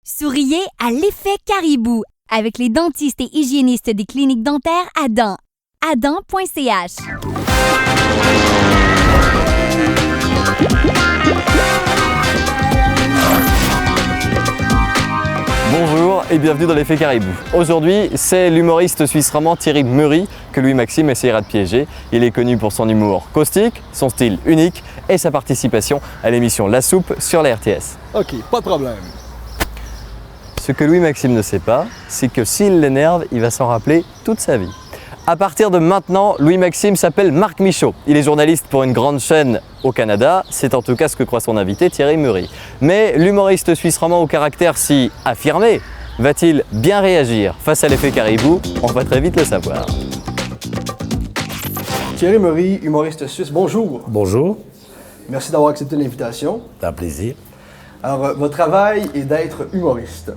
Souriez à l'effet caribou avec les dentistes et hygiénistes des cliniques dentaires Adam. Adam.ch. Bonjour et bienvenue dans l'effet caribou. Aujourd'hui, c'est l'humoriste suisse-romand Thierry Meury que Louis-Maxime essayera de piéger. Il est connu pour son humour caustique, son style unique et sa participation à l'émission La Soupe sur la RTS. Ok, pas de problème. Ce que Louis-Maxime ne sait pas, c'est que s'il l'énerve, il va s'en rappeler toute sa vie. À partir de maintenant, Louis-Maxime s'appelle Marc Michaud. Il est journaliste pour une grande chaîne au Canada. C'est en tout cas ce que croit son invité Thierry Meury. Mais l'humoriste suisse-romand au caractère si affirmé va-t-il bien réagir face à l'effet caribou? On va très vite le savoir. Thierry Meury, humoriste suisse, bonjour. Bonjour, Merci d'avoir accepté l'invitation. c'est un plaisir. Alors, votre travail est d'être humoriste.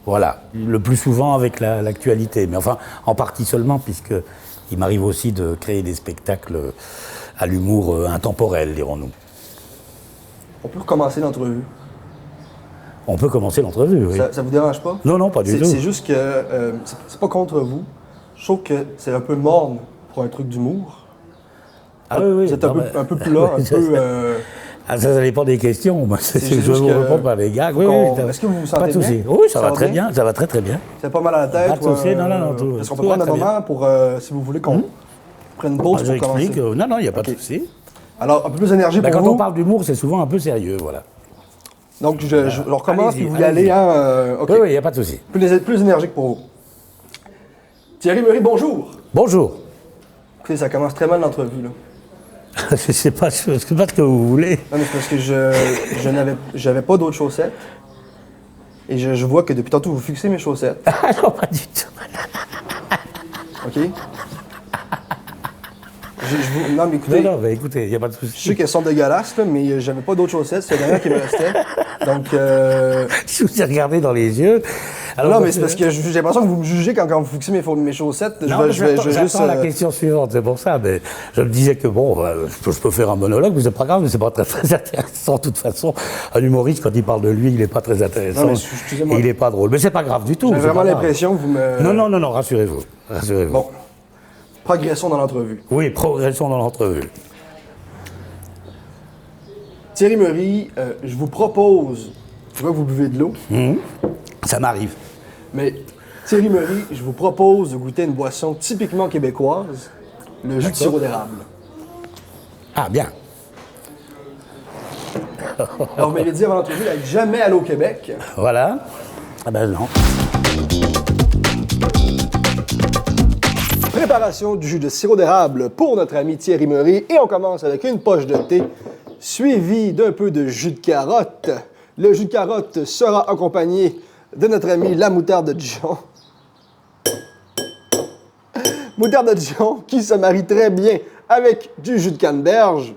Voilà, le plus souvent avec l'actualité, mais enfin en partie seulement puisqu'il m'arrive aussi de créer des spectacles à l'humour intemporel, dirons-nous. On peut recommencer l'entrevue. On peut commencer l'entrevue, oui. Ça vous dérange pas? Non, non, pas du tout. C'est juste que c'est pas contre vous. Je trouve que c'est un peu morne pour un truc d'humour. Ah oui, oui. Vous êtes non, un peu plus là, un peu... Ah, ça dépend des questions. Moi, je juste vais vous que- répondre par les gags. Oui, Est-ce que vous vous sentez pas de souci. bien? Oui, ça va va très bien? bien. Ça va très très bien. C'est pas mal à la tête? Pas de souci, non, tout- Est-ce qu'on tout peut va prendre un très bien. moment pour, si vous voulez, qu'on prenne une pause Je pour commencer? explique. Non, non, il n'y a pas Ok. de souci. Alors, un peu plus d'énergie Ben, pour quand vous. on parle d'humour, c'est souvent un peu sérieux, voilà. Donc, je recommence, Allez-y, puis vous y allez-y. allez, hein? OK. Oui, oui, il n'y a pas de souci. Plus énergique pour vous. Thierry Meury, bonjour. Bonjour. Écoutez, ça commence très mal l'entrevue, là. Je sais pas ce que vous voulez. Non, mais c'est parce que j'avais pas d'autres chaussettes. Et je vois que depuis tantôt, vous fixez mes chaussettes. Ah non, pas du tout. OK? Non, mais écoutez, Non, non, mais écoutez, il n'y a pas de je sais souci. qu'elles sont dégueulasses, là, mais j'avais pas d'autres chaussettes. C'est la dernière qui me restait. Donc, Je vous ai regardé dans les yeux. non, mais c'est parce que j'ai l'impression que vous me jugez quand vous fixez mes chaussettes. Non, mais je vais juste. j'attends la question suivante, c'est pour ça. Mais je me disais que bon, je peux faire un monologue, mais c'est pas grave, mais c'est pas très, très intéressant. De toute façon, un humoriste, quand il parle de lui, il n'est pas très intéressant. Non, mais excusez-moi. Et il n'est pas drôle. Mais c'est pas grave du tout. J'ai c'est vraiment pas grave. l'impression que vous me. Non, rassurez-vous. Rassurez-vous. Bon. Progressons dans l'entrevue. Oui, progressons dans l'entrevue. Thierry Meury, je vous propose. Je vois que vous buvez de l'eau. Ça m'arrive. Mais Thierry Meury, je vous propose de goûter une boisson typiquement québécoise, le jus de sirop d'érable. Ah, bien. Alors, vous m'avez dit avant l'entrevue d'être jamais allé au Québec. Voilà. Ah ben non. Préparation du jus de sirop d'érable pour notre ami Thierry Meury. Et on commence avec une poche de thé, suivie d'un peu de jus de carotte. Le jus de carotte sera accompagné de notre ami la moutarde de Dijon. Moutarde de Dijon qui se marie très bien avec du jus de canneberge.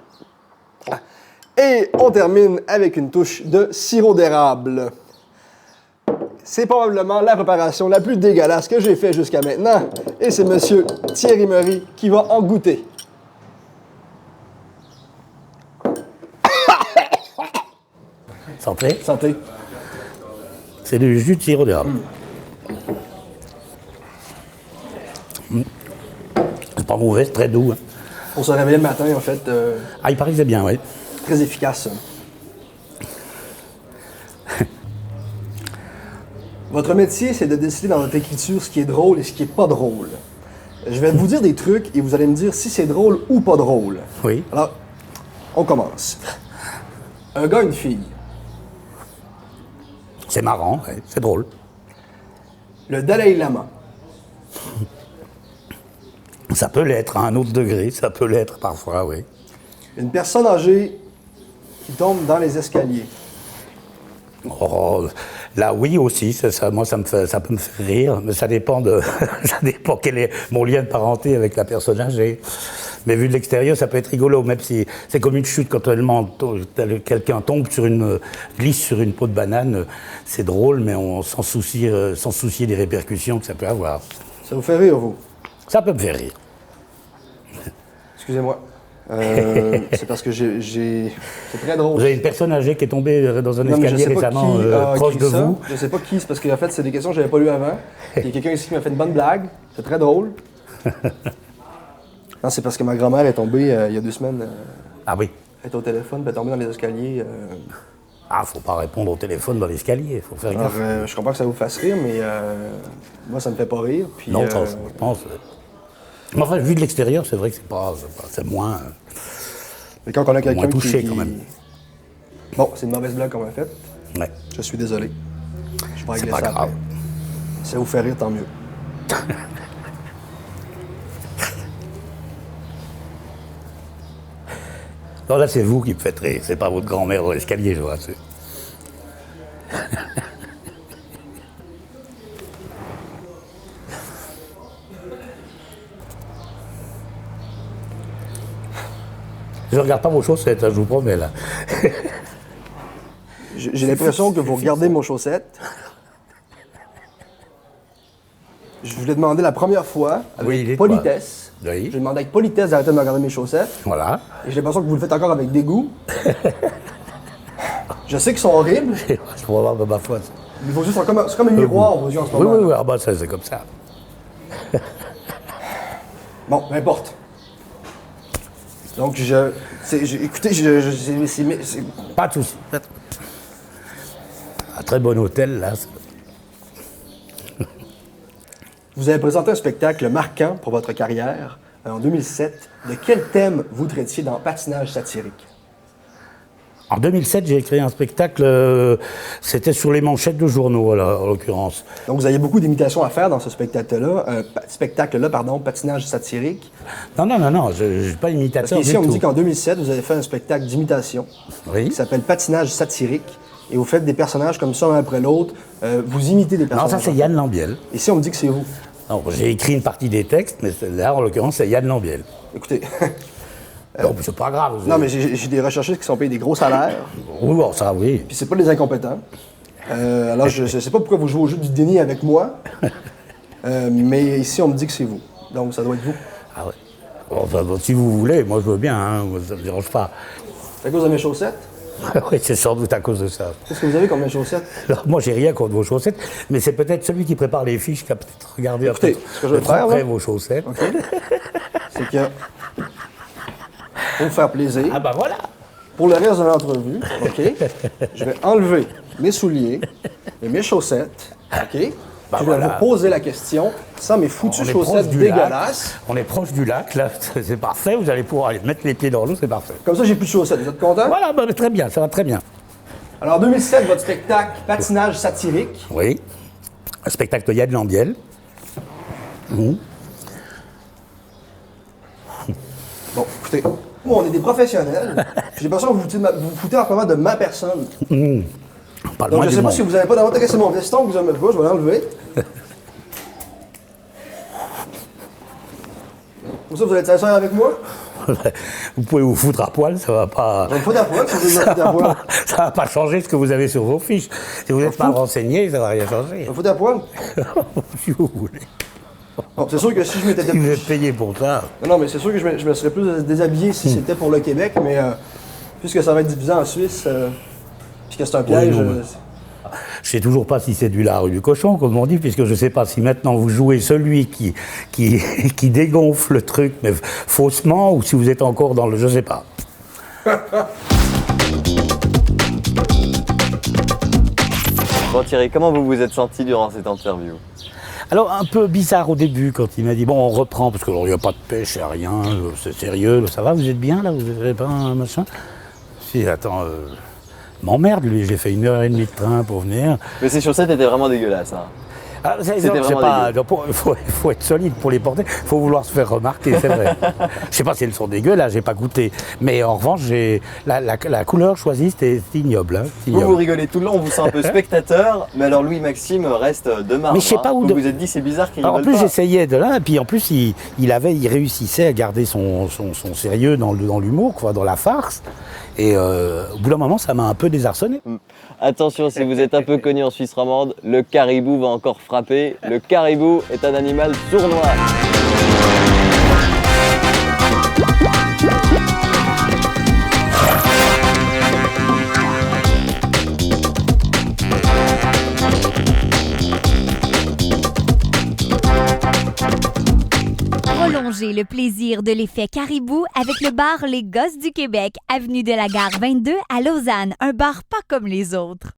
Et on termine avec une touche de sirop d'érable. C'est probablement la préparation la plus dégueulasse que j'ai faite jusqu'à maintenant. Et c'est monsieur Thierry Meury qui va en goûter. Santé. Santé. C'est du jus de sirop d'érable. C'est pas mauvais, c'est très doux. Hein. On se réveille le matin, en fait, Ah, il paraît que c'est bien, oui. très efficace. Votre métier, c'est de décider dans votre écriture ce qui est drôle et ce qui n'est pas drôle. Je vais vous dire des trucs et vous allez me dire si c'est drôle ou pas drôle. Oui. Alors, on commence. Un gars, une fille. C'est marrant, ouais, c'est drôle. Le Dalai Lama. Ça peut l'être à un autre degré, ça peut l'être parfois, oui. Une personne âgée qui tombe dans les escaliers. Oh, là, oui aussi, moi, ça peut me faire rire, mais ça dépend ça dépend quel est mon lien de parenté avec la personne âgée. Mais vu de l'extérieur, ça peut être rigolo, même si c'est comme une chute quand quelqu'un glisse sur une peau de banane, c'est drôle, mais on sans soucier des répercussions que ça peut avoir. Ça vous fait rire, vous? Ça peut me faire rire. Excusez-moi. C'est parce que j'ai... C'est très drôle. Vous avez une personne âgée qui est tombée dans un Non, mais je escalier sais pas récemment qui a proche écrit de ça. vous. Je sais pas qui, c'est parce que en fait, c'est des questions que j'avais pas lues avant. Il y a quelqu'un ici qui m'a fait une bonne blague. C'est très drôle. Non, c'est parce que ma grand-mère est tombée il y a 2 semaines. Ah oui. Elle était au téléphone, puis elle est tombée dans les escaliers. Ah, faut pas répondre au téléphone dans l'escalier, faut faire Alors, gaffe. je comprends que ça vous fasse rire, mais moi, ça me fait pas rire. Puis, Non, je pense. Mais enfin, vu de l'extérieur, c'est vrai que c'est moins. mais quand on a quelqu'un moins touché, qui... quand même. Bon, c'est une mauvaise blague qu'on m'a faite. Ouais. Je suis désolé. Je vais C'est régler pas ça grave. après. Si ça vous fait rire, tant mieux. Non, là, c'est vous qui me faites rire, c'est pas votre grand-mère dans l'escalier, je vous rassure. Je regarde pas vos chaussettes, hein, je vous promets, là. J'ai l'impression que vous regardez mon chaussette. Je vous l'ai demandé la première fois, avec Oui, dites-moi. politesse. Oui. J'ai demandé avec politesse d'arrêter de me regarder mes chaussettes. Voilà. Et j'ai l'impression que vous le faites encore avec dégoût. Je sais qu'ils sont horribles, Je pourrais voir de ma foi. mais vos yeux sont comme, c'est comme un miroir, vos yeux en ce Oui, moment. oui, oui, ah bah, ça, c'est comme ça. Bon, peu importe. Donc, écoutez, c'est- Pas de souci. Un très bon hôtel, là. vous avez présenté un spectacle marquant pour votre carrière en 2007. De quel thème vous traitiez dans Patinage satirique? En 2007, j'ai créé un spectacle, c'était sur les manchettes de journaux, là, en l'occurrence. Donc, vous aviez beaucoup d'imitations à faire dans ce spectacle-là, Patinage satirique. Non, je n'ai pas Parce imitateur qu'ici, du on me tout. dit qu'en 2007, vous avez fait un spectacle d'imitation Oui. qui s'appelle Patinage satirique. Et vous faites des personnages comme ça, un après l'autre. Vous imitez des Non, personnages. ça, c'est Yann Lambiel. Ici, on me dit que c'est vous. Non, j'ai écrit une partie des textes, mais là, en l'occurrence, c'est Yann Lambiel. Écoutez, Non, mais c'est pas grave. non, mais j'ai des recherchistes qui sont payés des gros salaires. Oui, bon, ça, oui. Puis c'est pas des incompétents. Alors, je sais pas pourquoi vous jouez au jeu du déni avec moi, mais ici, on me dit que c'est vous. Donc, ça doit être vous. Ah ouais. Bon, si vous voulez, moi, je veux bien, hein, moi, ça me dérange pas. C'est à cause de mes chaussettes? Oui, c'est sans doute à cause de ça. Qu'est-ce que vous avez comme mes chaussettes? Alors, moi, j'ai rien contre vos chaussettes, mais c'est peut-être celui qui prépare les fiches qui a peut-être regardé Écoutez, un peu ce que je vais de trop faire, près là- vos chaussettes. OK? C'est que, pour vous faire plaisir, Ah bah voilà. pour le reste de l'entrevue, OK, je vais enlever mes souliers et mes chaussettes, OK? Bah je vais voilà. vous poser la question sans mes foutues On est proche chaussettes du lac. dégueulasses. On est proche du lac, là, c'est parfait. Vous allez pouvoir aller mettre les pieds dans l'eau, c'est parfait. Comme ça, j'ai plus de chaussettes. Vous êtes content? Voilà, bah, très bien, ça va très bien. Alors, en 2007, votre spectacle Patinage satirique. Oui. Un spectacle de Yann Lambiel. Bon, écoutez, nous, on est des professionnels. J'ai l'impression que vous vous foutez en ce moment de ma personne. Pas le Donc, moins je du sais pas monde. si vous n'avez pas dans votre... C'est mon veston que vous aimez pas, je vais l'enlever. Comme ça, vous allez être sincère avec moi? Vous pouvez vous foutre à poil, ça va pas. Je vais me foutre à poil, si vous voulez me foutre à poil. Ça va pas changer ce que vous avez sur vos fiches. Si vous n'êtes pas renseigné, ça va rien Je vais changer. me foutre à poil? Si vous voulez. Bon, c'est sûr que si je m'étais... Si vous êtes payé pour ça. Non, mais c'est sûr que je me serais plus déshabillé si c'était pour le Québec, mais puisque ça va être diffusé en Suisse, puis que c'est un piège... non, mais- Je sais toujours pas si c'est du lard ou du cochon, comme on dit, puisque je sais pas si maintenant vous jouez celui qui dégonfle le truc, mais faussement, ou si vous êtes encore dans le... Je sais pas. Bon Thierry, comment vous vous êtes senti durant cette interview? Alors, un peu bizarre au début, quand il m'a dit, bon, on reprend, parce qu'il n'y a pas de pêche, il n'y a rien, c'est sérieux, ça va, vous êtes bien, là, vous n'avez pas un machin? Si, attends, m'emmerde, lui, j'ai fait 1h30 de train pour venir. Mais ces chaussettes étaient vraiment dégueulasses. Hein. Ah, C'était c'est vraiment pas, dégueu. il faut être solide pour les porter, il faut vouloir se faire remarquer, c'est vrai. Je sais pas si elles sont dégueu, là, j'ai pas goûté. Mais en revanche, la couleur choisie, c'était ignoble. Hein, c'est Vous ignoble. rigolez tout le long, on vous sent un peu spectateur, mais alors Louis-Maxime reste de marbre. Mais je sais pas où Vous de- vous êtes dit c'est bizarre qu'il Alors, en rigole plus, pas. j'essayais de là, et puis en plus, il réussissait à garder son sérieux dans l'humour, quoi, dans la farce. Et au bout d'un moment, ça m'a un peu désarçonné. Attention, si vous êtes un peu connu en Suisse romande, le caribou va encore frapper. Le caribou est un animal sournois. Prolongez le plaisir de l'effet caribou avec le bar Les Gosses du Québec, avenue de la Gare 22 à Lausanne, un bar pas comme les autres.